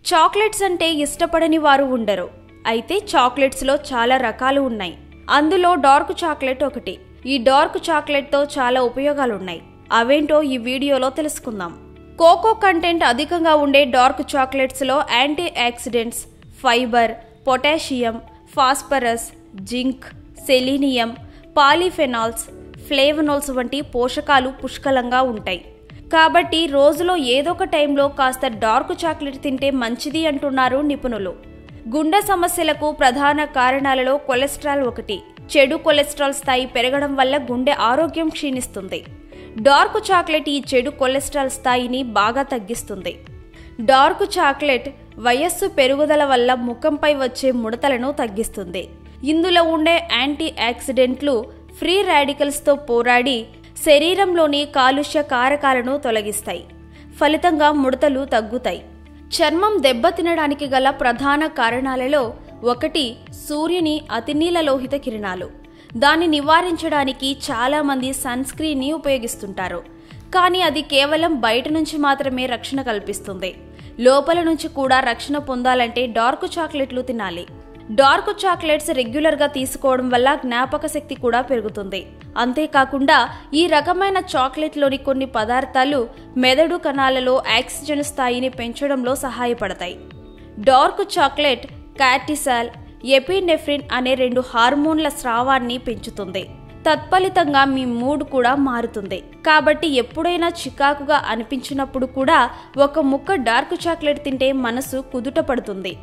Chocolates అంటే ఇష్టపడని వారు ఉండరు. అయితే చాక్లెట్స్లో చాలా రకాలు ఉన్నాయి. అందులో డార్క్ చాక్లెట్ ఒకటి. ఈ డార్క్ చాక్లెట్తో చాలా ఉపయోగాలున్నాయి. అవేంటో ఈ వీడియోలో తెలుసుకుందాం. కోకో కంటెంట్ అధికంగా ఉండే డార్క్ చాక్లెట్స్లో antioxidants, fibre, potassium, phosphorus, zinc, selenium, polyphenols, flavanols వంటి పోషకాలు పుష్కలంగా ఉంటాయి. కాబట్టి రోజులో ఏదొక టైంలో కాస్త డార్క్ చాక్లెట్ తింటే మంచిది అంటున్నారు నిపుణులు. గుండె సమస్యలకు ప్రధాన కారణాలలో కొలెస్ట్రాల్ ఒకటి. చెడు కొలెస్ట్రాల్ స్థాయి పెరగడం వల్ల గుండె ఆరోగ్యం క్షీణిస్తుంది. డార్క్ చాక్లెట్ ఈ చెడు కొలెస్ట్రాల్ స్థాయిని బాగా తగ్గిస్తుంది. డార్క్ చాక్లెట్ వయస్సు పెరుగుదల వల్ల ముఖంపై వచ్చే ముడతలను తగ్గిస్తుంది. ఇందులో ఉండే యాంటీ ఆక్సిడెంట్లు ఫ్రీ రాడికల్స్తో పోరాడి శరీరంలోని కాలుష్య కారకాలను తొలగిస్తాయి. ఫలితంగా ముడతలు తగ్గుతాయి. చర్మం దెబ్బతినడానికి గల ప్రధాన కారణాలలో ఒకటి సూర్యుని అతినీలలోహిత కిరణాలు. దాన్ని నివారించడానికి చాలామంది సన్ స్క్రీన్ని ఉపయోగిస్తుంటారు. కానీ అది కేవలం బయట నుంచి మాత్రమే రక్షణ కల్పిస్తుంది. లోపల నుంచి కూడా రక్షణ పొందాలంటే డార్క్ చాక్లెట్లు తినాలి. డార్క్ చాక్లెట్స్ రెగ్యులర్గా తీసుకోవడం వల్ల జ్ఞాపక శక్తి కూడా పెరుగుతుంది. అంతేకాకుండా ఈ రకమైన చాక్లెట్లోని కొన్ని పదార్థాలు మెదడు కణాలలో ఆక్సిజన్ స్థాయిని పెంచడంలో సహాయపడతాయి. డార్క్ చాక్లెట్ కార్టిసాల్, ఎపినెఫ్రిన్ అనే 2 హార్మోన్ల స్రావాన్ని పెంచుతుంది. తత్ఫలితంగా మీ మూడ్ కూడా మారుతుంది. కాబట్టి ఎప్పుడైనా చికాకుగా అనిపించినప్పుడు కూడా ఒక ముక్క డార్క్ చాక్లెట్ తింటే మనసు కుదుట పడుతుంది.